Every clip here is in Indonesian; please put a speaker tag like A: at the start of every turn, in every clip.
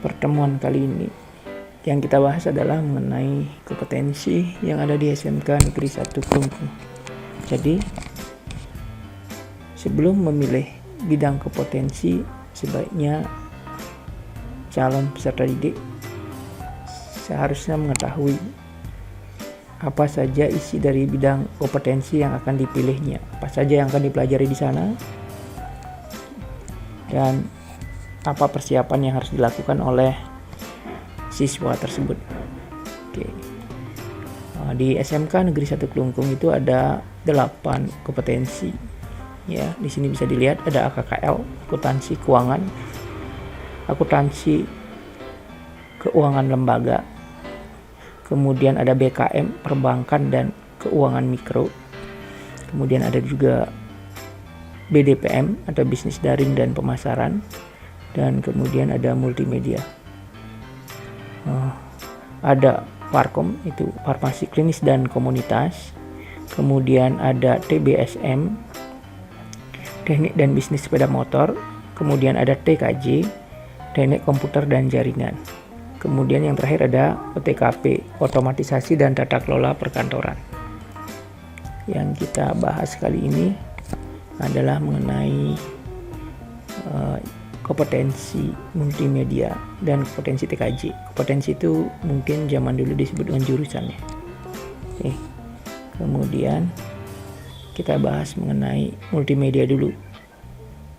A: pertemuan kali ini yang kita bahas adalah mengenai kompetensi yang ada di SMK Negeri 1 Klungkung. Jadi sebelum memilih bidang kompetensi, sebaiknya calon peserta didik seharusnya mengetahui apa saja isi dari bidang kompetensi yang akan dipilihnya, apa saja yang akan dipelajari di sana, dan apa persiapan yang harus dilakukan oleh siswa tersebut. Oke. Di SMK Negeri 1 Klungkung itu ada 8 kompetensi. Ya, di sini bisa dilihat ada AKKL, akuntansi keuangan, akuntansi keuangan lembaga. Kemudian ada BKM, perbankan dan keuangan mikro. Kemudian ada juga BDPM atau bisnis daring dan pemasaran. Dan kemudian ada multimedia. Ada Parkom, itu farmasi klinis dan komunitas. Kemudian ada TBSM, teknik dan bisnis sepeda motor. Kemudian ada TKJ, teknik komputer dan jaringan. Kemudian yang terakhir ada OTKP, otomatisasi dan tata kelola perkantoran. Yang kita bahas kali ini adalah mengenai kompetensi multimedia dan kompetensi TKJ. Kompetensi itu mungkin zaman dulu disebut dengan jurusan ya. Oke. Kemudian kita bahas mengenai multimedia dulu.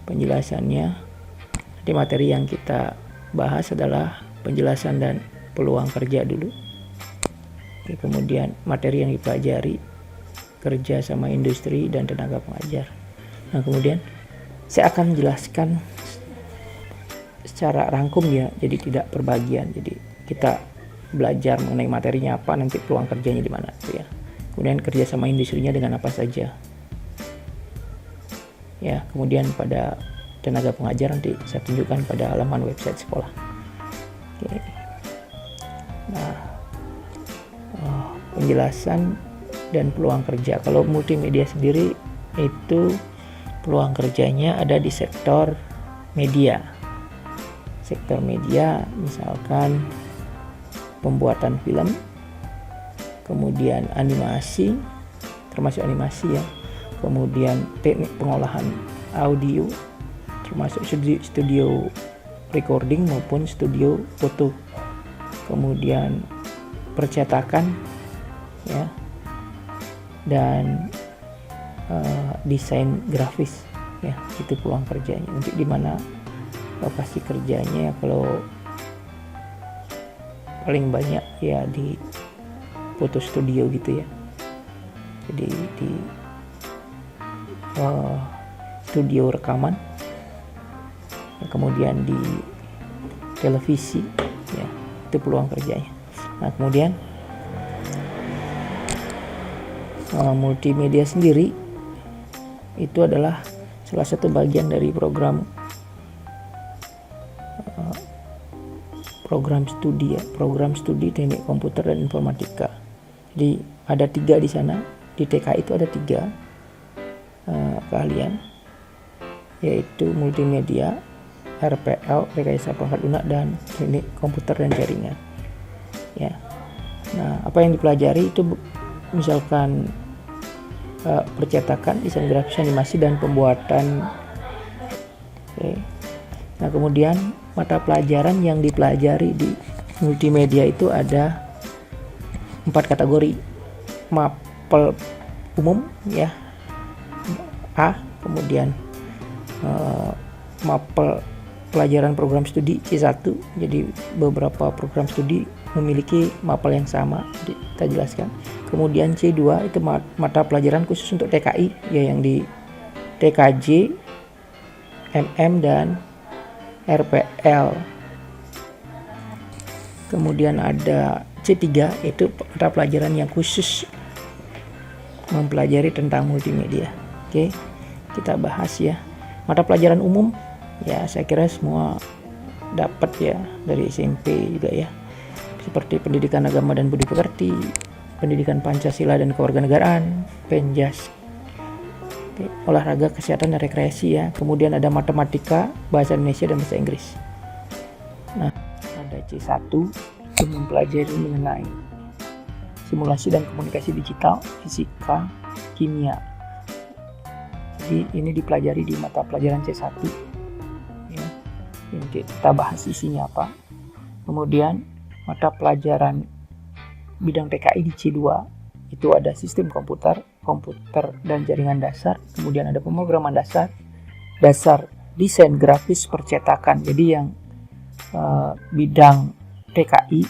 A: Penjelasannya, di materi yang kita bahas adalah penjelasan dan peluang kerja dulu. Oke, kemudian materi yang dipelajari, kerja sama industri dan tenaga pengajar. Nah, kemudian saya akan menjelaskan secara rangkum ya, jadi tidak per bagian. Jadi kita belajar mengenai materinya apa, nanti peluang kerjanya di mana ya. Kemudian kerja sama industrinya dengan apa saja. Ya, kemudian pada tenaga pengajar nanti saya tunjukkan pada halaman website sekolah. Oke. Nah, penjelasan dan peluang kerja. Kalau multimedia sendiri itu peluang kerjanya ada di sektor media. Sektor media misalkan pembuatan film, kemudian animasi, termasuk animasi ya, kemudian teknik pengolahan audio, termasuk studio recording maupun studio foto, kemudian percetakan ya, dan desain grafis ya, itu peluang kerjanya. Untuk di mana lokasi kerjanya, kalau paling banyak ya di foto studio gitu ya, jadi di studio rekaman, kemudian di televisi ya, itu peluang kerjanya. Nah, kemudian multimedia sendiri itu adalah salah satu bagian dari program studi teknik komputer dan informatika. Jadi ada 3 di sana. Di TK itu ada 3 keahlian, yaitu multimedia, RPL, rekayasa perangkat lunak, dan teknik komputer dan jaringan. Ya. Nah, apa yang dipelajari itu misalkan percetakan, desain grafis, animasi, dan pembuatan. Oke. Nah, kemudian mata pelajaran yang dipelajari di multimedia itu ada 4 kategori. Mapel umum ya, A, kemudian mapel pelajaran program studi C1. Jadi beberapa program studi memiliki mapel yang sama, kita jelaskan. Kemudian C2 itu mata pelajaran khusus untuk TKI ya, yang di TKJ, MM dan RPL. Kemudian ada C3, yaitu mata pelajaran yang khusus mempelajari tentang multimedia. Oke, kita bahas ya. Mata pelajaran umum ya, saya kira semua dapat ya dari SMP juga ya, seperti pendidikan agama dan budi pekerti, pendidikan Pancasila dan kewarganegaraan, Penjas, olahraga, kesehatan dan rekreasi ya. Kemudian ada matematika, bahasa Indonesia dan bahasa Inggris. Nah, C1 itu mempelajari mengenai simulasi dan komunikasi digital, fisika, kimia. Jadi ini dipelajari di mata pelajaran C1 ya. Jadi kita bahas isinya apa. Kemudian mata pelajaran bidang TKI di C2 itu ada sistem komputer dan jaringan dasar, kemudian ada pemrograman dasar desain grafis percetakan. Jadi yang bidang TKI,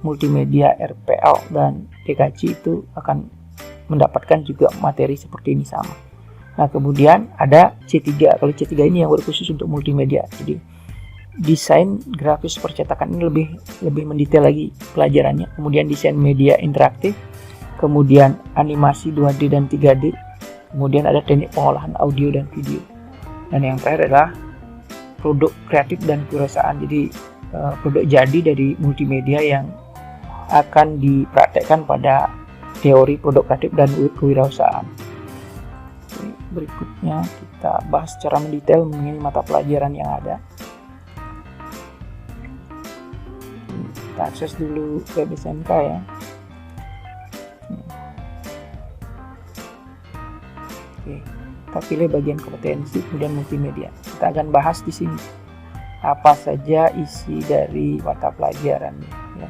A: multimedia, RPL, dan TKC itu akan mendapatkan juga materi seperti ini sama. Nah, kemudian ada C3. Kalau C3 ini yang berkhusus untuk multimedia. Jadi desain grafis percetakan ini lebih mendetail lagi pelajarannya. Kemudian desain media interaktif, kemudian animasi 2D dan 3D, kemudian ada teknik pengolahan audio dan video. Dan yang terakhir adalah produk kreatif dan kewirausahaan. Jadi produk jadi dari multimedia yang akan dipraktekkan pada teori produk kreatif dan kewirausahaan. Berikutnya kita bahas secara mendetail mengenai mata pelajaran yang ada. Kita akses dulu web SMK ya. Oke, kita pilih bagian kompetensi kemudian multimedia. Kita akan bahas di sini apa saja isi dari mata pelajarannya ya.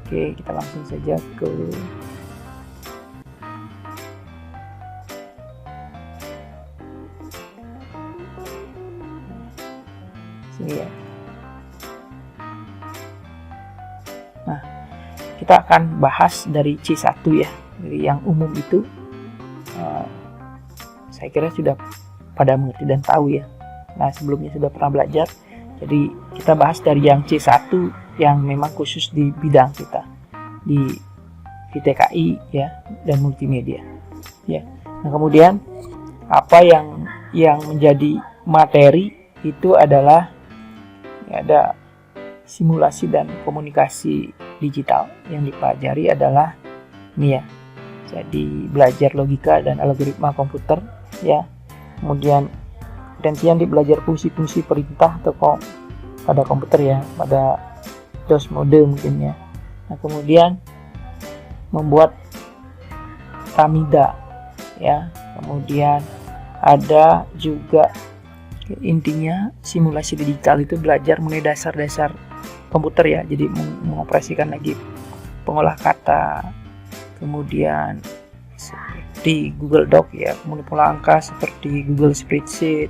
A: Oke, kita langsung saja ke sini ya. Nah, kita akan bahas dari C1 ya, dari yang umum itu. Saya kira sudah pada mengerti dan tahu ya. Nah, sebelumnya sudah pernah belajar. Jadi kita bahas dari yang C1 yang memang khusus di bidang kita di TKI ya dan multimedia. Ya. Nah, kemudian apa yang menjadi materi itu adalah ya, ada simulasi dan komunikasi digital. Yang dipelajari adalah ini ya. Jadi belajar logika dan algoritma komputer ya. Kemudian potensi yang belajar fungsi-fungsi perintah atau pada komputer ya, pada DOS mode mungkin ya. Nah, kemudian membuat Tamida ya. Kemudian ada juga intinya simulasi digital itu belajar mengenai dasar-dasar komputer ya. Jadi mengoperasikan lagi pengolah kata, kemudian seperti Google Doc ya, kemudian pola angka seperti Google Spreadsheet,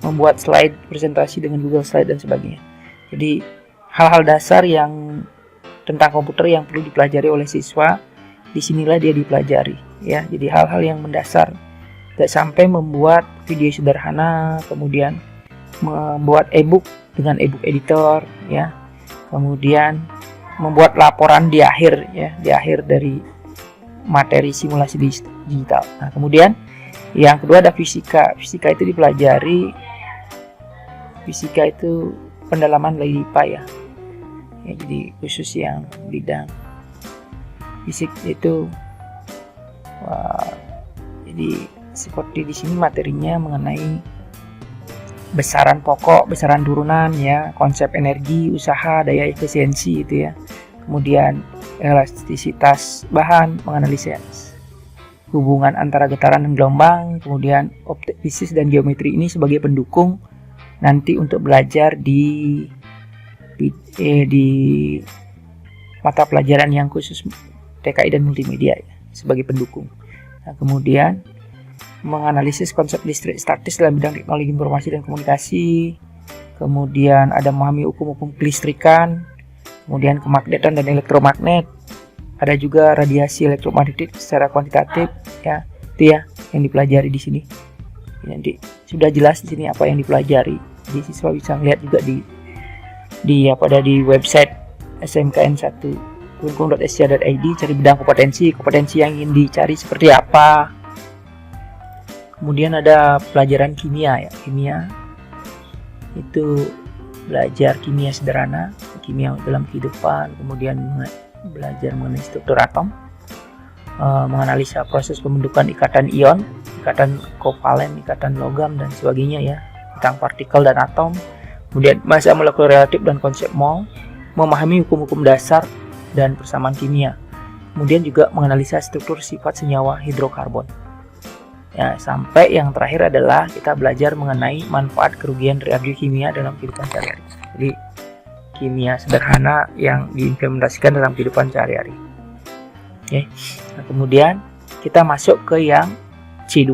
A: membuat slide presentasi dengan Google Slide dan sebagainya. Jadi hal-hal dasar yang tentang komputer yang perlu dipelajari oleh siswa, disinilah dia dipelajari ya. Jadi hal-hal yang mendasar, tidak sampai membuat video sederhana, kemudian membuat ebook dengan ebook editor ya, kemudian membuat laporan di akhir ya, di akhir dari materi simulasi digital. Nah, kemudian yang kedua ada fisika. Fisika itu dipelajari, fisika itu pendalaman nilai IPA ya. Jadi khusus yang bidang fisik itu jadi seperti di sini materinya mengenai besaran pokok, besaran turunan ya, konsep energi, usaha, daya efisiensi itu ya. Kemudian elastisitas bahan, menganalisis hubungan antara getaran dan gelombang, kemudian optik fisis dan geometri ini sebagai pendukung nanti untuk belajar di mata pelajaran yang khusus TKI dan multimedia ya, sebagai pendukung. Nah, kemudian menganalisis konsep listrik statis dalam bidang teknologi informasi dan komunikasi, kemudian ada memahami hukum-hukum kelistrikan, kemudian kemagnetan dan elektromagnet, ada juga radiasi elektromagnetik secara kuantitatif ya, itu ya yang dipelajari di sini. Nanti sudah jelas di sini apa yang dipelajari. Jadi siswa bisa lihat juga di website smkn1.sc.id, cari bidang kompetensi yang ingin dicari seperti apa. Kemudian ada pelajaran kimia ya. Kimia itu belajar kimia sederhana, kimia dalam kehidupan, kemudian belajar mengenai struktur atom, menganalisa proses pembentukan ikatan ion, ikatan kovalen, ikatan logam dan sebagainya ya, tentang partikel dan atom, kemudian massa molekuler relatif dan konsep mol, memahami hukum-hukum dasar dan persamaan kimia. Kemudian juga menganalisa struktur sifat senyawa hidrokarbon. Ya, sampai yang terakhir adalah kita belajar mengenai manfaat kerugian radiokimia dalam kehidupan sehari-hari. Jadi kimia sederhana yang diimplementasikan dalam kehidupan sehari-hari. Oke. Nah, kemudian kita masuk ke yang C2.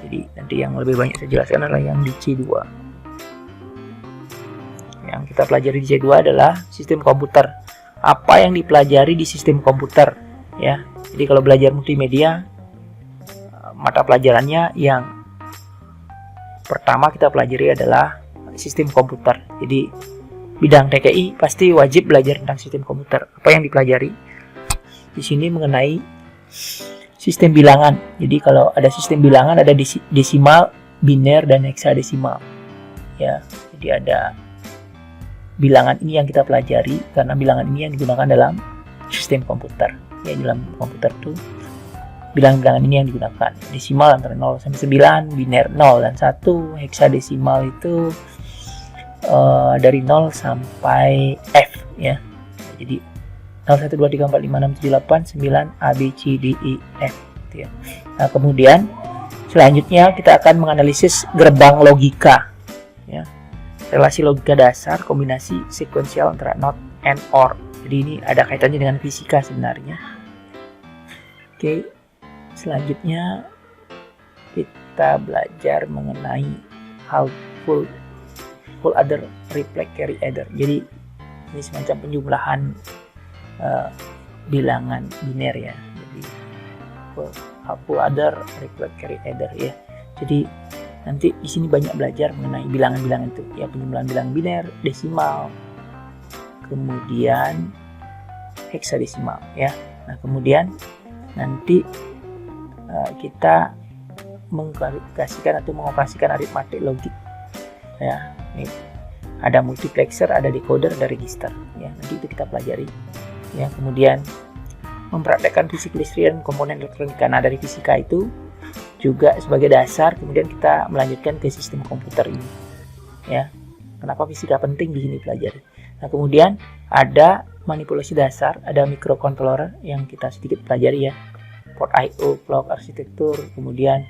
A: Jadi nanti yang lebih banyak saya jelaskan adalah yang di C2. Yang kita pelajari di C2 adalah sistem komputer. Apa yang dipelajari di sistem komputer, ya. Jadi kalau belajar multimedia, mata pelajarannya yang pertama kita pelajari adalah sistem komputer. Jadi bidang TKI pasti wajib belajar tentang sistem komputer. Apa yang dipelajari di sini mengenai sistem bilangan. Jadi kalau ada sistem bilangan ada desimal, biner, dan heksadesimal. Ya, jadi ada bilangan ini yang kita pelajari karena bilangan ini yang digunakan dalam sistem komputer. Ya, dalam komputer itu bilangan-bilangan ini yang digunakan. Desimal antara 0 sampai 9, biner 0 dan 1, heksadesimal itu dari 0 sampai F, ya. Jadi 0, 1, 2, 3, 4, 5, 6, 7, 8, 9, A, B, C, D, E, F, gitu ya. Nah, kemudian selanjutnya kita akan menganalisis gerbang logika, ya. Relasi logika dasar, kombinasi sekuensial antara not and or. Jadi ini ada kaitannya dengan fisika sebenarnya. Oke, selanjutnya kita belajar mengenai how full adder, reflect, carry adder. Jadi ini semacam penjumlahan bilangan biner, ya. Jadi full adder, reflect, carry adder, ya. Jadi nanti di sini banyak belajar mengenai bilangan-bilangan itu, ya, penjumlahan bilangan biner, desimal, kemudian heksadesimal, ya. Nah, kemudian nanti kita mengklasifikasikan atau mengoperasikan aritmatik logik, ya. Ini ada multiplexer, ada decoder, ada register, ya. Nanti itu kita pelajari, ya. Kemudian mempraktekkan fisik listrik dan komponen elektronika. Nah, dari fisika itu juga sebagai dasar, kemudian kita melanjutkan ke sistem komputer ini, ya. Kenapa fisika penting di sini pelajari? Nah, kemudian ada manipulasi dasar, ada microcontroller yang kita sedikit pelajari, ya. Port I/O, clock arsitektur, kemudian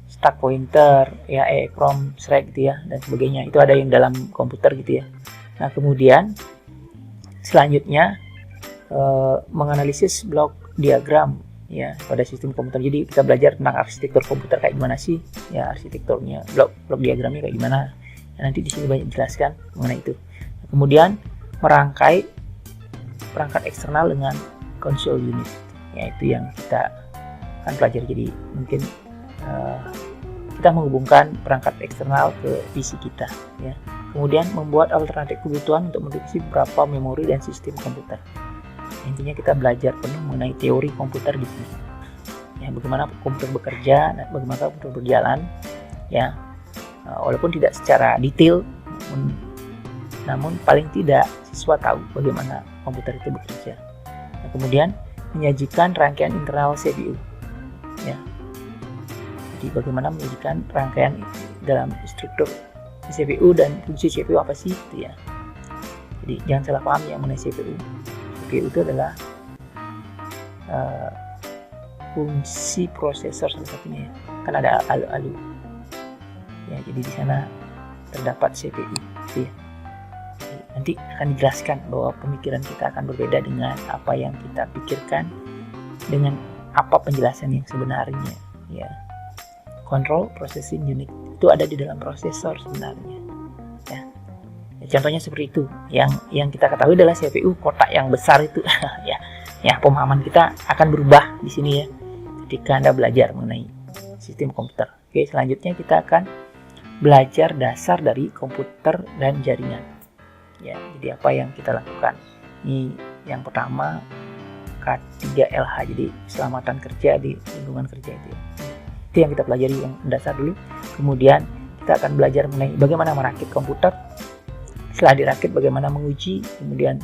A: stack pointer, ya, EEPROM, SREC, gitu ya, dan sebagainya. Itu ada yang dalam komputer, gitu ya. Nah, kemudian selanjutnya menganalisis blok diagram, ya, pada sistem komputer. Jadi kita belajar tentang arsitektur komputer kayak gimana sih, ya, arsitekturnya, blok diagramnya kayak gimana. Ya, nanti di sini banyak dijelaskan mengenai itu. Kemudian merangkai perangkat eksternal dengan console unit, ya, itu yang kita akan pelajari. Jadi mungkin kita menghubungkan perangkat eksternal ke PC kita, ya. Kemudian membuat alternatif kebutuhan untuk mendeteksi beberapa memori dan sistem komputer. Intinya kita belajar penuh mengenai teori komputer di sini, ya, bagaimana komputer bekerja, bagaimana komputer berjalan, ya, walaupun tidak secara detail, namun paling tidak siswa tahu bagaimana komputer itu bekerja. Nah, kemudian menyajikan rangkaian internal CPU, ya. Jadi bagaimana menyajikan rangkaian dalam struktur CPU dan fungsi CPU apa sih, itu, ya. Jadi jangan salah paham yang mengenai CPU. CPU itu adalah fungsi prosesor salah satunya, ya. Kan ada ALU, ya. Jadi di sana terdapat CPU, gitu, ya. Jadi nanti akan dijelaskan bahwa pemikiran kita akan berbeda dengan apa yang kita pikirkan dengan apa penjelasan yang sebenarnya, ya. Control processing unit itu ada di dalam prosesor sebenarnya, ya. Contohnya seperti itu. Yang kita ketahui adalah CPU kotak yang besar itu. Ya, pemahaman kita akan berubah di sini, ya, ketika Anda belajar mengenai sistem komputer. Oke, selanjutnya kita akan belajar dasar dari komputer dan jaringan. Ya, jadi apa yang kita lakukan? Ini yang pertama K3LH, jadi keselamatan kerja di lingkungan kerja itu, ya. Itu yang kita pelajari yang dasar dulu. Kemudian kita akan belajar mengenai bagaimana merakit komputer. Setelah dirakit bagaimana menguji, kemudian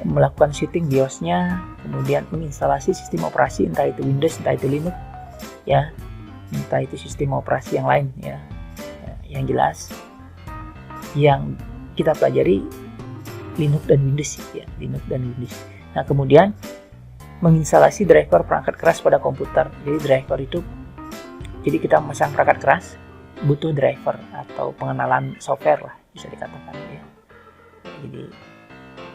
A: melakukan setting BIOS-nya, kemudian menginstalasi sistem operasi, entah itu Windows, entah itu Linux, ya, entah itu sistem operasi yang lain, ya. Yang jelas yang kita pelajari Linux dan Windows ya, Linux dan Windows. Nah, kemudian menginstalasi driver perangkat keras pada komputer. Jadi driver itu, jadi kita memasang perangkat keras butuh driver atau pengenalan software lah bisa dikatakan ya. Jadi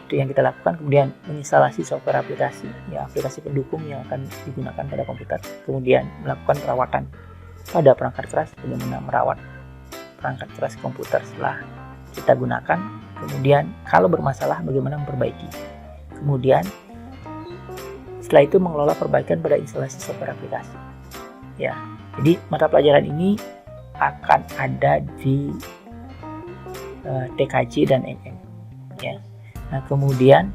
A: itu yang kita lakukan. Kemudian menginstalasi software aplikasi ya, aplikasi pendukung yang akan digunakan pada komputer. Kemudian melakukan perawatan pada perangkat keras, bagaimana merawat perangkat keras komputer setelah kita gunakan. Kemudian kalau bermasalah bagaimana memperbaiki. Kemudian setelah itu mengelola perbaikan pada instalasi software aplikasi ya. Jadi mata pelajaran ini akan ada di TKJ dan MM ya. Nah, kemudian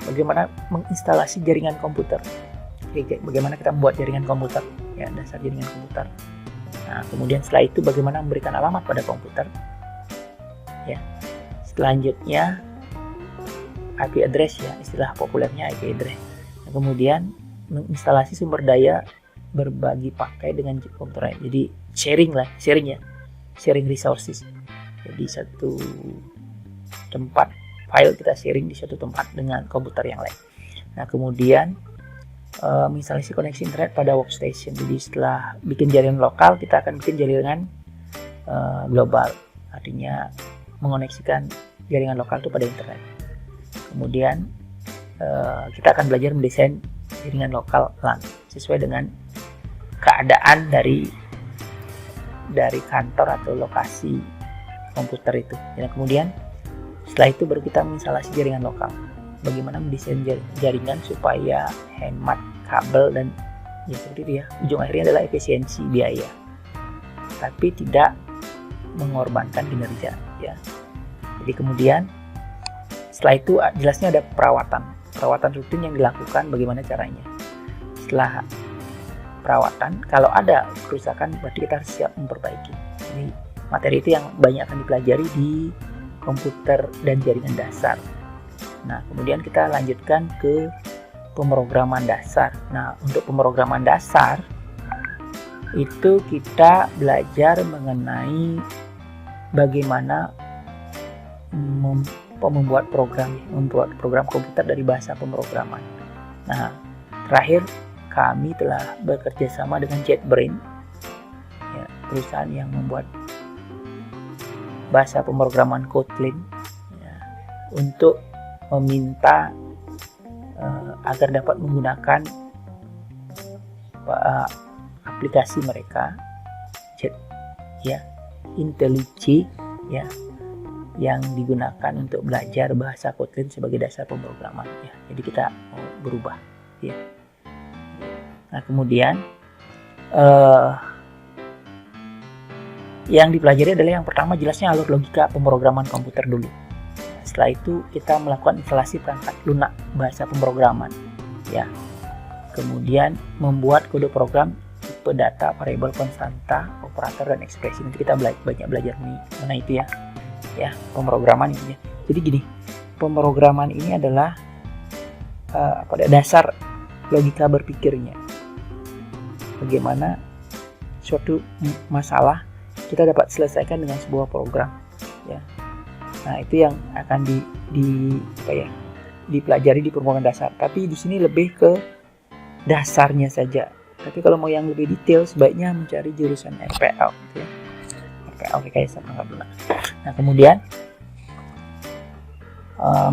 A: bagaimana menginstalasi jaringan komputer. Bagaimana kita membuat jaringan komputer ya, dasar jaringan komputer. Nah, kemudian setelah itu bagaimana memberikan alamat pada komputer ya. Selanjutnya IP address ya, istilah populernya IP address. Nah, kemudian menginstalasi sumber daya berbagi pakai dengan komputer lain. Jadi sharing ya, sharing resources. Jadi satu tempat file kita sharing di satu tempat dengan komputer yang lain. Nah, kemudian menginstalasi koneksi internet pada workstation. Jadi setelah bikin jaringan lokal, kita akan bikin jaringan global. Artinya mengoneksikan jaringan lokal itu pada internet. Kemudian kita akan belajar mendesain jaringan lokal LAN sesuai dengan keadaan dari kantor atau lokasi komputer itu. Dan kemudian setelah itu baru kita menginstalasi jaringan lokal. Bagaimana mendesain jaringan supaya hemat kabel dan ya seperti itu ya. Ujung akhirnya adalah efisiensi biaya, tapi tidak mengorbankan kinerja ya. Jadi kemudian setelah itu jelasnya ada perawatan rutin yang dilakukan. Bagaimana caranya? Setelah perawatan, kalau ada kerusakan berarti kita harus siap memperbaiki. Ini materi itu yang banyak akan dipelajari di komputer dan jaringan dasar. Nah, kemudian kita lanjutkan ke pemrograman dasar. Nah, untuk pemrograman dasar itu kita belajar mengenai bagaimana membuat program komputer dari bahasa pemrograman. Nah, terakhir kami telah bekerja sama dengan JetBrains ya, perusahaan yang membuat bahasa pemrograman Kotlin ya, untuk meminta agar dapat menggunakan aplikasi mereka ya, IntelliJ ya, yang digunakan untuk belajar bahasa Kotlin sebagai dasar pemrograman ya. Jadi kita mau berubah ya. Nah, kemudian yang dipelajari adalah yang pertama jelasnya alur logika pemrograman komputer dulu. Setelah itu kita melakukan instalasi perangkat lunak bahasa pemrograman ya. Kemudian membuat kode program tipe data, variabel konstanta, operator dan ekspresi. Nanti kita banyak belajar mengenai itu ya, pemrograman ini. Jadi gini, pemrograman ini adalah dasar logika berpikirnya. Bagaimana suatu masalah kita dapat selesaikan dengan sebuah program ya. Nah, itu yang akan dipelajari di pemrograman dasar. Tapi di sini lebih ke dasarnya saja. Tapi kalau mau yang lebih detail sebaiknya mencari jurusan RPL gitu ya. RPL rekayasa perangkat lunak. Nah, kemudian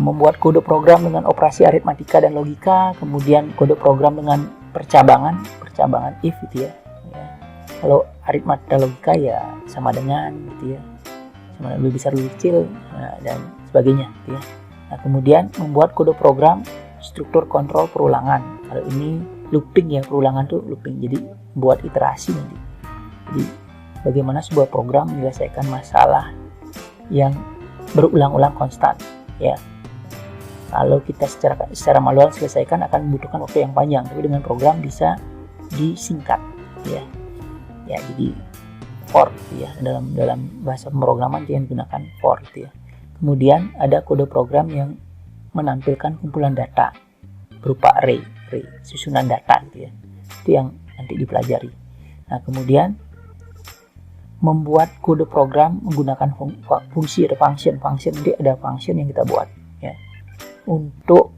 A: membuat kode program dengan operasi aritmatika dan logika, kemudian kode program dengan percabangan if gitu ya. Kalau aritmatika logika ya sama dengan gitu ya, sama lebih besar lebih kecil dan sebagainya gitu ya. Nah, kemudian membuat kode program struktur kontrol perulangan. Kalau ini looping ya, perulangan tuh looping, jadi buat iterasi nanti. Jadi bagaimana sebuah program menyelesaikan masalah yang berulang-ulang konstan ya. Kalau kita secara manual selesaikan akan membutuhkan waktu yang panjang, tapi dengan program bisa disingkat ya. Ya, jadi for ya, dalam bahasa pemrograman yang digunakan for gitu ya. Kemudian ada kode program yang menampilkan kumpulan data berupa array, susunan data gitu ya. Itu yang nanti dipelajari. Nah, kemudian membuat kode program menggunakan fungsi atau function. Nanti ada function yang kita buat ya, untuk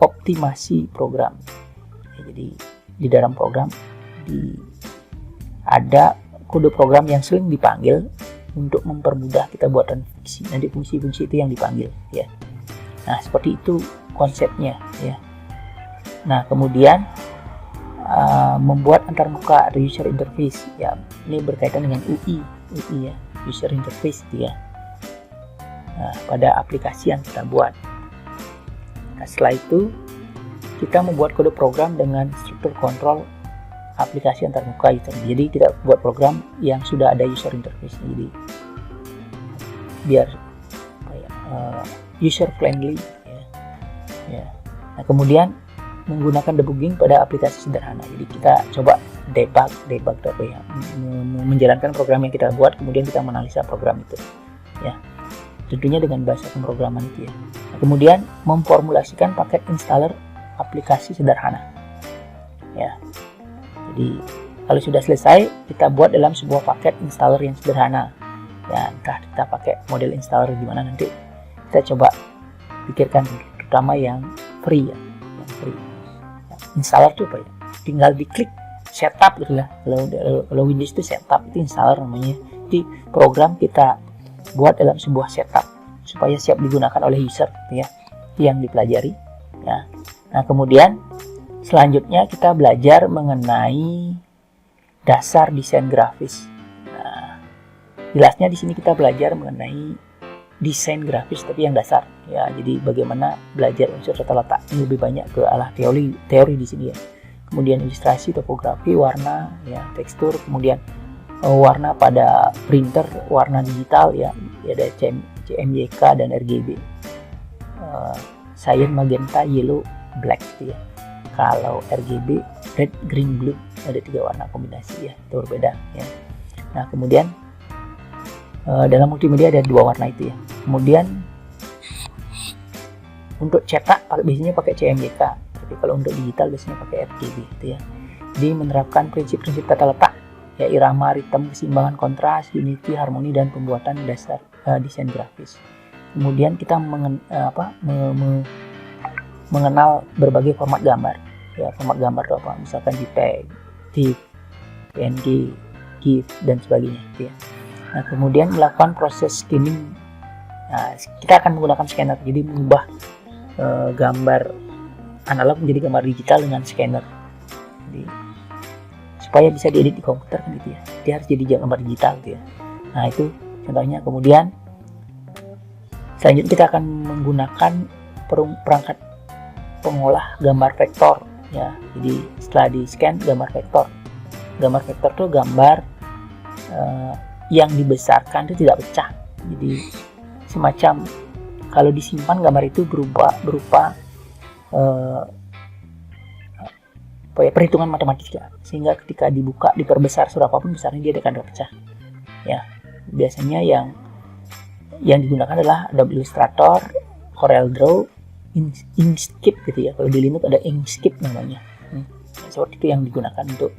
A: optimasi program. Ya, jadi di dalam program ada kode program yang sering dipanggil untuk mempermudah kita buatan fungsi. Nanti fungsi-fungsi itu yang dipanggil, ya. Nah, seperti itu konsepnya, ya. Nah, kemudian membuat antarmuka atau user interface, ya. Ini berkaitan dengan UI ya, user interface itu, ya. Nah, pada aplikasi yang kita buat. Nah, setelah itu kita membuat kode program dengan struktur kontrol aplikasi antarmuka itu. Jadi kita buat program yang sudah ada user interface. Jadi biar user friendly, ya. Nah, kemudian menggunakan debugging pada aplikasi sederhana. Jadi kita coba debug apa ya, menjalankan program yang kita buat, kemudian kita menganalisa program itu, ya. Tentunya dengan bahasa pemrograman itu, ya. Nah, kemudian memformulasikan paket installer aplikasi sederhana, ya. Jadi kalau sudah selesai, kita buat dalam sebuah paket installer yang sederhana, ya. Entah kita pakai model installer gimana, nanti kita coba pikirkan, terutama yang free, ya. Yang free, ya. Installer itu apa ya? Tinggal diklik setup gitu lah. Kalau Windows itu setup, itu installer namanya. Jadi program kita buat dalam sebuah setup supaya siap digunakan oleh user, ya, yang dipelajari, ya. Nah, kemudian selanjutnya kita belajar mengenai dasar desain grafis. Nah, jelasnya di sini kita belajar mengenai desain grafis tapi yang dasar, ya. Jadi bagaimana belajar unsur tata letak ini lebih banyak ke arah teori di sini, ya. Kemudian ilustrasi, topografi, warna, ya, tekstur, kemudian warna pada printer, warna digital, ya. Ada CMYK dan RGB, cyan, magenta, yellow, black, gitu, ya. Kalau RGB, red, green, blue, ada 3 warna kombinasi, ya, itu berbeda, ya. Nah, kemudian dalam multimedia ada 2 warna itu, ya. Kemudian untuk cetak biasanya pakai CMYK, tapi kalau untuk digital biasanya pakai RGB, gitu, ya. Jadi menerapkan prinsip-prinsip tata letak, ya, irama, ritme, keseimbangan, kontras, unity, harmoni, dan pembuatan dasar desain grafis. Kemudian kita mengenal berbagai format gambar, ya. Format gambar itu apa? Misalkan JPEG, TIFF, PNG, GIF, dan sebagainya, gitu, ya. Nah, kemudian melakukan proses scanning. Nah, kita akan menggunakan scanner, jadi mengubah gambar analog menjadi gambar digital dengan scanner. Jadi supaya bisa diedit di komputer, kan, gitu, ya. Dia harus jadi gambar digital, gitu, ya. Nah, itu contohnya. Kemudian selanjutnya kita akan menggunakan perangkat pengolah gambar vektor, ya. Jadi setelah di scan gambar vektor itu gambar yang dibesarkan itu tidak pecah. Jadi semacam kalau disimpan gambar itu berupa perhitungan matematika, sehingga ketika dibuka, diperbesar berapapun besarnya dia akan terpecah, ya. Biasanya yang digunakan adalah Adobe Illustrator, Corel Draw, Inkscape, gitu, ya. Kalau di Linux ada Inkscape namanya. Seperti itu yang digunakan untuk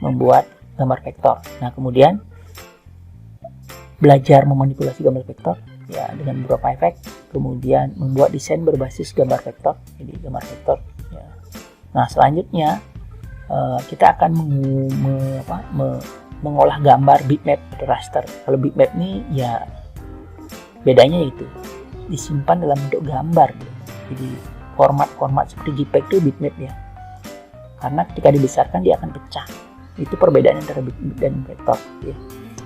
A: membuat gambar vektor. Nah, kemudian belajar memanipulasi gambar vektor, ya, dengan beberapa efek. Kemudian membuat desain berbasis gambar vektor, jadi gambar vektor, ya. Nah, selanjutnya kita akan mengolah gambar bitmap atau raster. Kalau bitmap ini, ya, bedanya itu disimpan dalam bentuk gambar, ya. Jadi format seperti JPEG itu bitmap, ya. Karena ketika dibesarkan dia akan pecah. Itu perbedaan antara bitmap dan vektor, ya.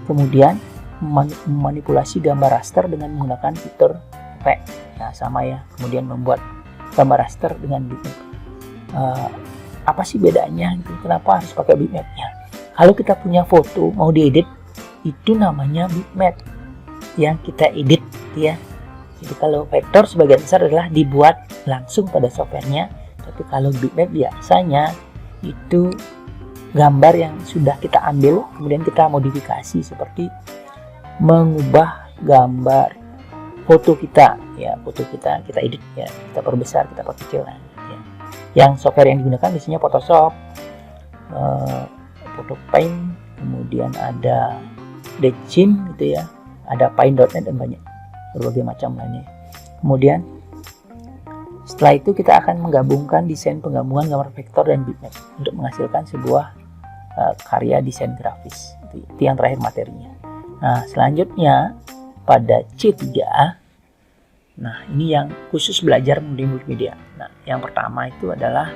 A: Kemudian memanipulasi gambar raster dengan menggunakan fitur efek, ya, sama, ya. Kemudian membuat gambar raster dengan bitmap. Apa sih bedanya? Kenapa harus pakai bitmap? Ya, kalau kita punya foto mau diedit, itu namanya bitmap yang kita edit, ya. Jadi kalau vektor sebagian besar adalah dibuat langsung pada softwarenya, tapi kalau bitmap biasanya itu gambar yang sudah kita ambil kemudian kita modifikasi, seperti mengubah gambar foto kita, ya, kita edit, ya, kita perbesar, kita perkecil, ya. Yang software yang digunakan biasanya Photoshop, Photopaint, kemudian ada Djinn, gitu, ya, ada Paint.net dan banyak berbagai macam lainnya. Kemudian Setelah itu kita akan menggabungkan desain penggabungan gambar vektor dan bitmap untuk menghasilkan sebuah karya desain grafis. Itu yang terakhir materinya. Nah, selanjutnya pada C3A, nah ini yang khusus belajar multimedia. Nah, yang pertama itu adalah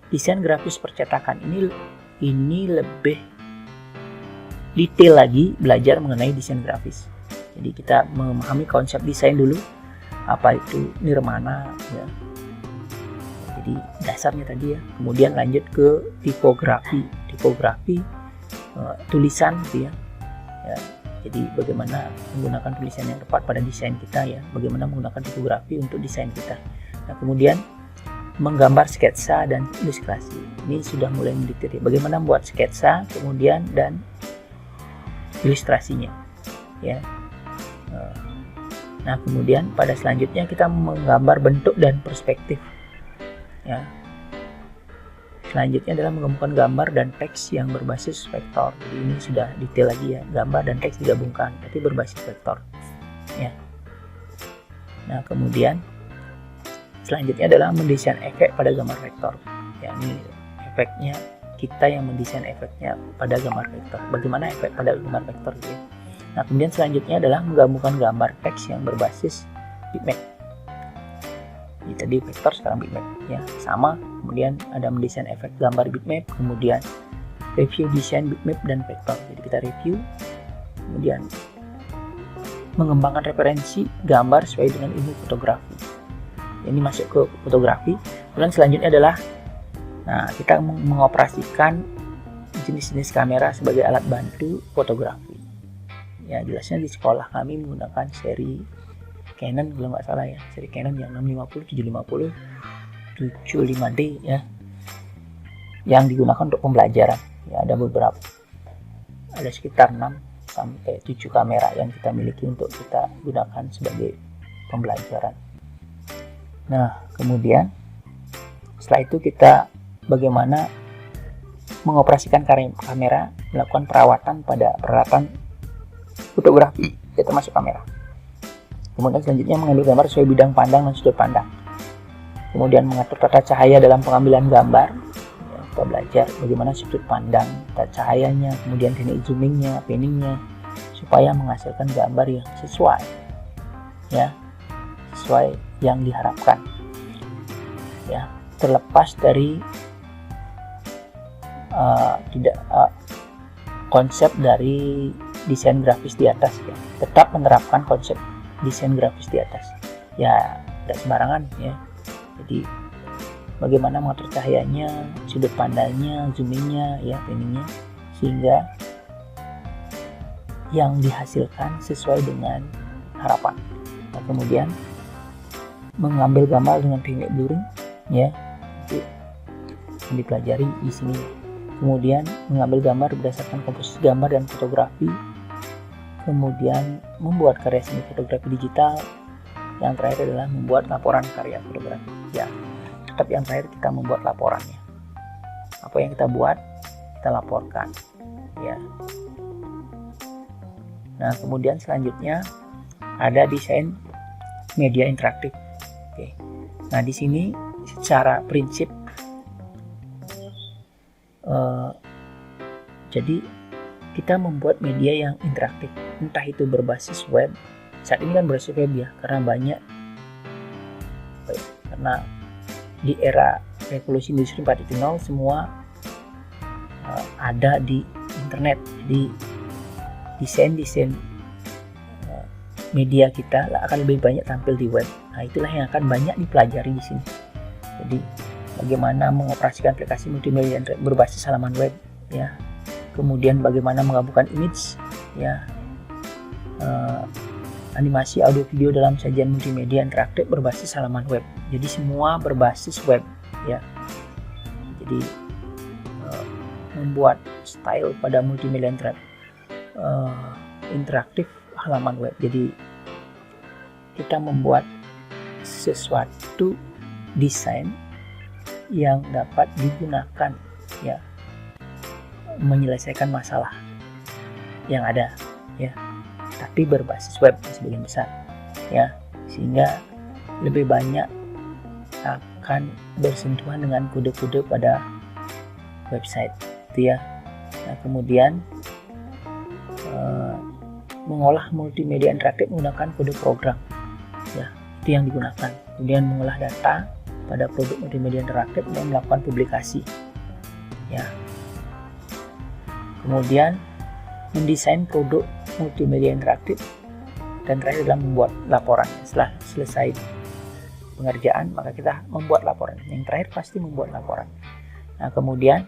A: desain grafis percetakan. Ini lebih detail lagi belajar mengenai desain grafis. Jadi kita memahami konsep desain dulu, apa itu nirmana ya. Jadi dasarnya tadi ya. Kemudian lanjut ke tipografi, tulisan gitu ya. Jadi bagaimana menggunakan tulisan yang tepat pada desain kita ya. Bagaimana menggunakan tipografi untuk desain kita. Nah, kemudian menggambar sketsa dan ilustrasi. Ini sudah mulai mendetail ya. Bagaimana membuat sketsa, kemudian dan ilustrasinya ya. Nah, kemudian pada selanjutnya kita menggambar bentuk dan perspektif ya. Selanjutnya adalah menggabungkan gambar dan teks yang berbasis vektor. Jadi ini sudah detail lagi ya, gambar dan teks digabungkan tapi berbasis vektor ya. Nah, kemudian selanjutnya adalah mendesain efek pada gambar vektor. Ya, ini efeknya, kita yang mendesain efeknya pada gambar vektor. Bagaimana efek pada gambar vektor gitu ya. Nah, kemudian selanjutnya adalah menggabungkan gambar teks yang berbasis bitmap. Jadi tadi vektor, sekarang bitmap ya, sama. Kemudian ada mendesain efek gambar bitmap, kemudian review desain bitmap dan vektor. Jadi kita review, kemudian mengembangkan referensi gambar sesuai dengan ilmu fotografi. Ini masuk ke fotografi. Kemudian selanjutnya adalah kita mengoperasikan jenis-jenis kamera sebagai alat bantu fotografi. Ya, jelasnya di sekolah kami menggunakan seri Canon kalau nggak salah ya, seri Canon yang 650, 750, 75D ya, yang digunakan untuk pembelajaran. Ya, ada beberapa, ada sekitar 6 sampai 7 kamera yang kita miliki untuk kita gunakan sebagai pembelajaran. Nah, kemudian setelah itu kita bagaimana mengoperasikan kamera, melakukan perawatan pada peralatan fotografi, kita masuk kamera. Kemudian selanjutnya mengambil gambar sesuai bidang pandang dan sudut pandang. Kemudian mengatur tata cahaya dalam pengambilan gambar. Ya, kita belajar bagaimana sudut pandang, tata cahayanya, kemudian teknik zoomingnya, panningnya, supaya menghasilkan gambar yang sesuai, ya, sesuai yang diharapkan. Ya, terlepas dari konsep dari desain grafis di atas ya, tetap menerapkan konsep desain grafis di atas ya, tidak sembarangan ya. Jadi bagaimana mengatur cahayanya, sudut pandangnya, zoomingnya ya, panningnya, sehingga yang dihasilkan sesuai dengan harapan. Nah, kemudian mengambil gambar dengan teknik blurring ya, itu yang dipelajari di sini. Kemudian mengambil gambar berdasarkan komposisi gambar dan fotografi. Kemudian membuat karya seni fotografi digital. Yang terakhir adalah membuat laporan karya fotografi. Ya, tetap yang terakhir kita membuat laporannya. Apa yang kita buat, kita laporkan. Ya. Nah, kemudian selanjutnya ada desain media interaktif. Oke. Nah, di sini secara prinsip jadi kita membuat media yang interaktif, entah itu berbasis web. Saat ini kan berbasis web ya, karena banyak karena di era revolusi industri 4.0 semua ada di internet. Jadi desain media kita akan lebih banyak tampil di web. Nah, itulah yang akan banyak dipelajari di sini. Jadi bagaimana mengoperasikan aplikasi multimedia berbasis halaman web ya. Kemudian bagaimana menggabungkan image ya, animasi, audio, video dalam sajian multimedia interaktif berbasis halaman web. Jadi semua berbasis web ya. Jadi membuat style pada multimedia interaktif halaman web. Jadi kita membuat sesuatu desain yang dapat digunakan ya, menyelesaikan masalah yang ada ya, tapi berbasis web sebagian besar ya, sehingga lebih banyak akan bersentuhan dengan kode-kode pada website gitu ya. Nah, kemudian mengolah multimedia interaktif menggunakan kode program ya, itu yang digunakan. Kemudian mengolah data pada produk multimedia interaktif dan melakukan publikasi ya. Kemudian mendesain produk multimedia interaktif, dan terakhir adalah membuat laporan. Setelah selesai pengerjaan maka kita membuat laporan. Yang terakhir pasti membuat laporan. Nah, kemudian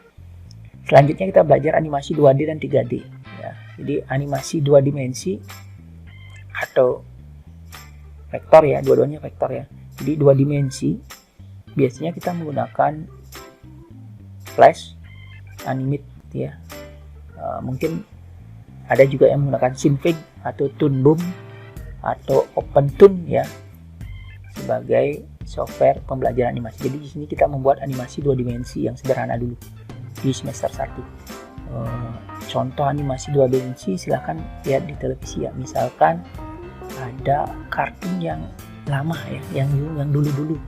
A: selanjutnya kita belajar animasi 2D dan 3D ya. Jadi animasi 2 dimensi atau vektor ya, dua-duanya vektor ya. Jadi 2 dimensi biasanya kita menggunakan Flash, Animate ya. Mungkin ada juga yang menggunakan Synfig atau Toon Boom atau OpenToon ya sebagai software pembelajaran animasi. Jadi di sini kita membuat animasi 2 dimensi yang sederhana dulu di semester 1. Contoh animasi 2 dimensi silahkan lihat di televisi ya. Misalkan ada kartun yang lama ya, yang dulu-dulu.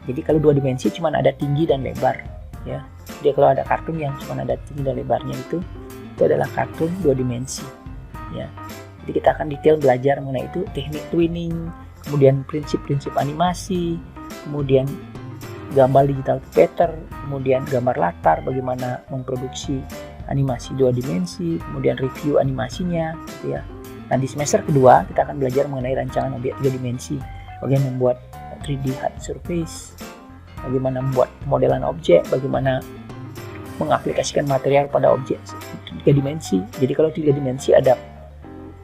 A: Jadi kalau 2 dimensi cuma ada tinggi dan lebar ya. Jadi kalau ada kartun yang cuma ada tinggi dan lebarnya itu adalah kartun 2 dimensi ya. Jadi kita akan detail belajar mengenai itu, teknik twinning, kemudian prinsip-prinsip animasi, kemudian gambar digital pattern, kemudian gambar latar, bagaimana memproduksi animasi 2 dimensi, kemudian review animasinya gitu ya. Nah, di semester kedua kita akan belajar mengenai rancangan objek 3 dimensi, bagaimana membuat 3D HUD surface, bagaimana membuat modelan objek, bagaimana mengaplikasikan material pada objek 3 dimensi. Jadi kalau 3 dimensi ada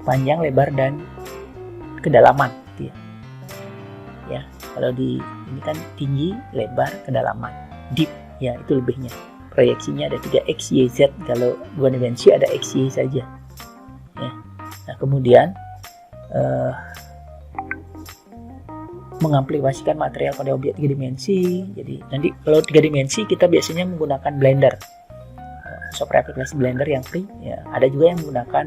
A: panjang, lebar, dan kedalaman gitu ya. Ya, kalau di ini kan tinggi, lebar, kedalaman, deep ya, itu lebihnya. Proyeksinya ada 3x, y, z. Kalau 2 dimensi ada x, y saja ya. Nah, kemudian mengaplikasikan material pada objek 3 dimensi. Jadi nanti kalau 3 dimensi kita biasanya menggunakan Blender, software aplikasi Blender yang free ya. Ada juga yang menggunakan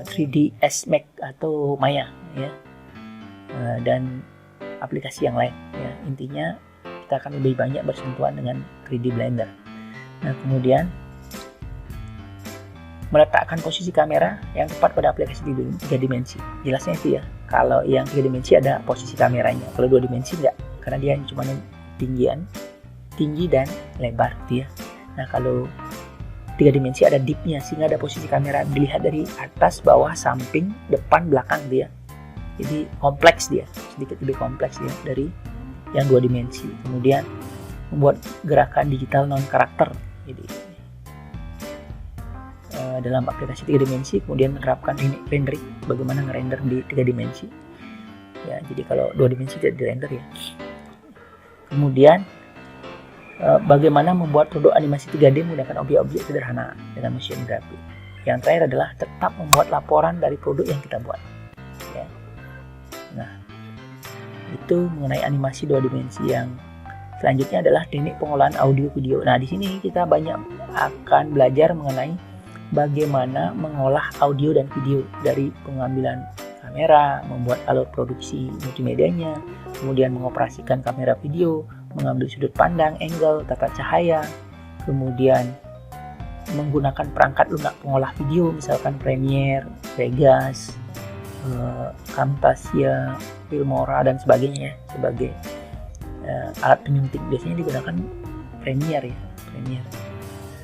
A: 3ds Max atau Maya ya, dan aplikasi yang lain ya. Intinya kita akan lebih banyak bersentuhan dengan 3D Blender. Nah, kemudian meletakkan posisi kamera yang tepat pada aplikasi 3 dimensi. Jelasnya itu ya. Kalau yang 3 dimensi ada posisi kameranya, kalau 2 dimensi enggak, karena dia cuma tinggi dan lebar gitu ya. Nah, kalau 3 dimensi ada deepnya, sehingga ada posisi kamera dilihat dari atas, bawah, samping, depan, belakang dia. Jadi kompleks dia, sedikit lebih kompleks dia dari yang 2 dimensi. Kemudian membuat gerakan digital non karakter. Jadi dalam aplikasi 3 dimensi, kemudian menerapkan rendering, bagaimana ngerender di 3 dimensi. Ya, jadi kalau 2 dimensi tidak dirender ya. Kemudian bagaimana membuat produk animasi 3D menggunakan objek-objek sederhana dengan mesin grafik. Yang terakhir adalah tetap membuat laporan dari produk yang kita buat. Ya. Nah, itu mengenai animasi 2 dimensi. Yang selanjutnya adalah teknik pengolahan audio video. Nah, di sini kita banyak akan belajar mengenai bagaimana mengolah audio dan video dari pengambilan kamera, membuat alur produksi multimedianya, kemudian mengoperasikan kamera video, mengambil sudut pandang, angle, tata cahaya, kemudian menggunakan perangkat lunak pengolah video, misalkan Premiere, Vegas, Camtasia, Filmora, dan sebagainya sebagai alat penyunting. Biasanya digunakan Premiere ya, Premiere.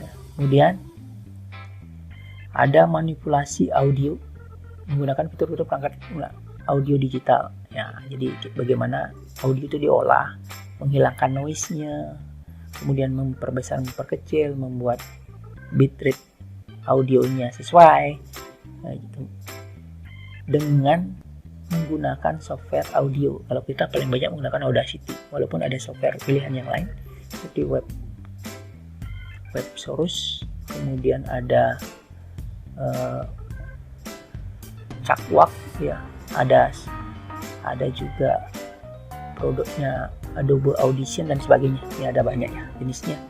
A: Ya. Kemudian ada manipulasi audio menggunakan fitur-fitur perangkat audio digital. Ya, jadi bagaimana audio itu diolah, menghilangkan noise-nya, kemudian memperbesar, memperkecil, membuat bitrate audionya sesuai, nah, gitu. Dengan menggunakan software audio. Kalau kita paling banyak menggunakan Audacity, walaupun ada software pilihan yang lain seperti Websaurus, kemudian ada Cakewalk ya, ada juga produknya Adobe Audition dan sebagainya ya, ada banyak ya jenisnya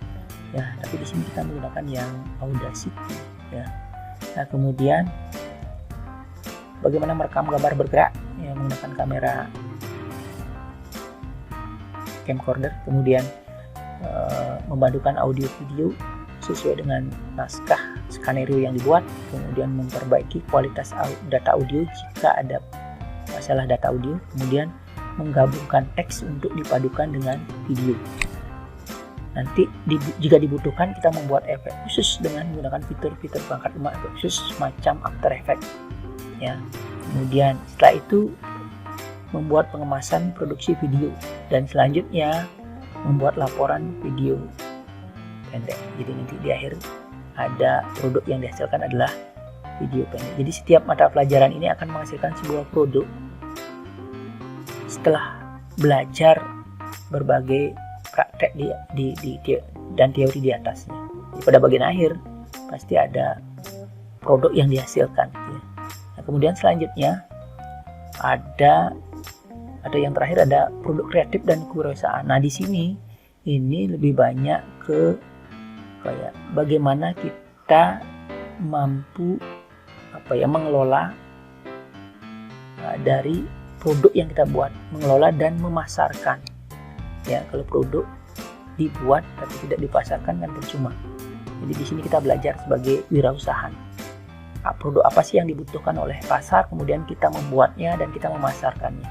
A: ya, tapi di sini kita menggunakan yang Audacity ya. Nah, kemudian bagaimana merekam gambar bergerak ya, menggunakan kamera camcorder, kemudian membadukan audio video sesuai dengan naskah skenario yang dibuat, kemudian memperbaiki kualitas data audio jika ada masalah data audio, kemudian menggabungkan teks untuk dipadukan dengan video. Nanti jika dibutuhkan kita membuat efek khusus dengan menggunakan fitur-fitur perangkat lunak khusus semacam After Effects ya. Kemudian setelah itu membuat pengemasan produksi video, dan selanjutnya membuat laporan video pendek. Jadi nanti di akhir ada produk yang dihasilkan adalah video pendek. Jadi setiap mata pelajaran ini akan menghasilkan sebuah produk setelah belajar berbagai praktek dan teori di atasnya. Jadi pada bagian akhir pasti ada produk yang dihasilkan. Ya. Nah, kemudian selanjutnya ada yang terakhir, ada produk kreatif dan kewirausahaan. Nah di sini ini lebih banyak ke bagaimana kita mampu mengelola dari produk yang kita buat, mengelola dan memasarkan. Ya, kalau produk dibuat tapi tidak dipasarkan kan percuma. Jadi di sini kita belajar sebagai wirausahaan. Produk apa sih yang dibutuhkan oleh pasar, kemudian kita membuatnya dan kita memasarkannya.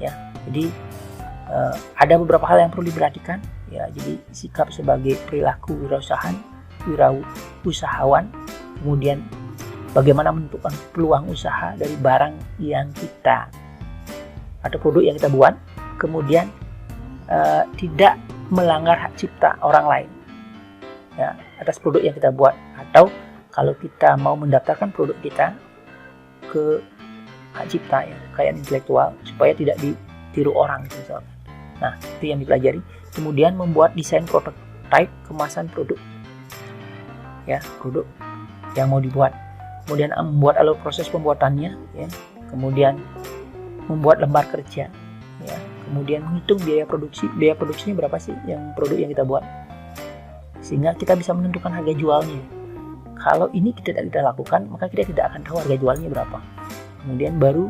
A: Ya, jadi ada beberapa hal yang perlu diperhatikan. Ya, jadi sikap sebagai perilaku wirausahawan, kemudian bagaimana menentukan peluang usaha dari barang yang kita atau produk yang kita buat, kemudian tidak melanggar hak cipta orang lain ya atas produk yang kita buat, atau kalau kita mau mendaftarkan produk kita ke hak cipta ya, kekayaan intelektual, supaya tidak ditiru orang misalkan. Nah, itu yang dipelajari. Kemudian membuat desain prototipe kemasan produk ya, produk yang mau dibuat, kemudian membuat alur proses pembuatannya ya, kemudian membuat lembar kerja ya, kemudian menghitung biaya produksinya berapa sih yang produk yang kita buat, sehingga kita bisa menentukan harga jualnya. Kalau ini kita tidak lakukan, maka kita tidak akan tahu harga jualnya berapa. Kemudian baru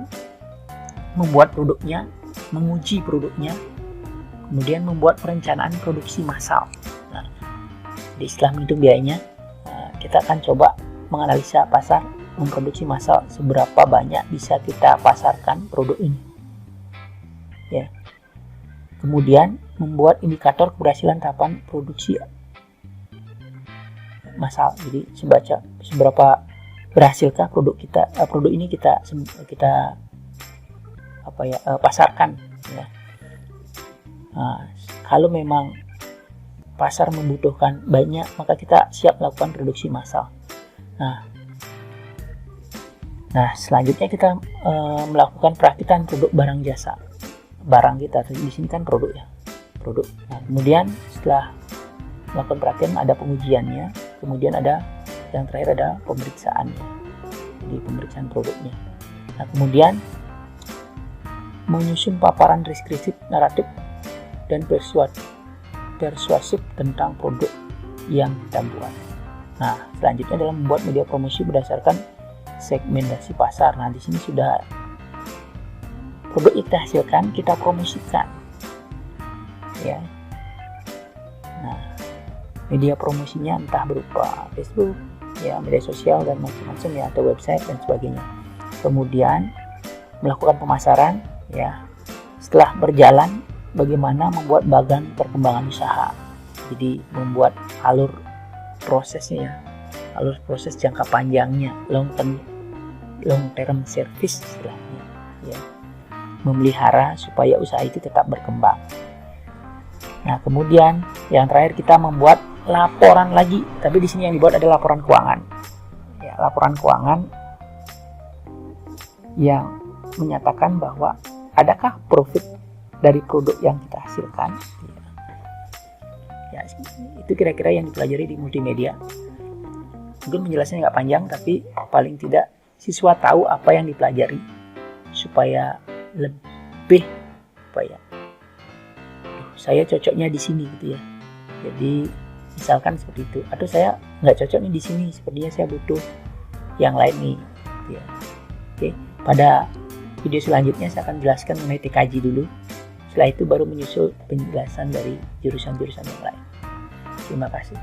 A: membuat produknya, menguji produknya, kemudian membuat perencanaan produksi massal. Nah, jadi setelah menghitung biayanya, kita akan coba menganalisa pasar, memproduksi massal, seberapa banyak bisa kita pasarkan produk ini. Ya. Kemudian membuat indikator keberhasilan tahapan produksi massal. Jadi seberapa berhasilkah produk ini kita pasarkan ya. Nah, kalau memang pasar membutuhkan banyak, maka kita siap melakukan produksi massal. Nah, selanjutnya kita melakukan perakitan produk barang jasa. Barang kita di sini kan produk ya, produk. Nah, kemudian setelah melakukan perakitan ada pengujiannya, kemudian ada yang terakhir ada pemeriksaannya. Jadi pemeriksaan produknya. Nah, kemudian menyusun paparan deskriptif, naratif, dan persuasif tentang produk yang kita buat. Nah, selanjutnya adalah membuat media promosi berdasarkan segmentasi pasar. Nah, di sini sudah produk yang kita hasilkan, kita promosikan. Ya. Nah, media promosinya entah berupa Facebook, ya, media sosial dan macam-macam ya, atau website dan sebagainya. Kemudian melakukan pemasaran, ya. Setelah berjalan, bagaimana membuat bagan perkembangan usaha. Jadi membuat alur prosesnya, alur proses jangka panjangnya, long term service istilahnya, ya. Memelihara supaya usaha itu tetap berkembang. Nah, kemudian yang terakhir kita membuat laporan lagi, tapi di sini yang dibuat adalah laporan keuangan. Ya, laporan keuangan yang menyatakan bahwa adakah profit dari produk yang kita hasilkan. Ya, itu kira-kira yang dipelajari di multimedia. Mungkin penjelasannya nggak panjang, tapi paling tidak siswa tahu apa yang dipelajari supaya lebih saya cocoknya di sini gitu ya. Jadi misalkan seperti itu, atau saya nggak cocok nih di sini, sepertinya saya butuh yang lain nih gitu ya. Oke, pada video selanjutnya saya akan jelaskan mengenai TKJ dulu Setelah itu baru menyusul penjelasan dari jurusan-jurusan yang lain. Terima kasih.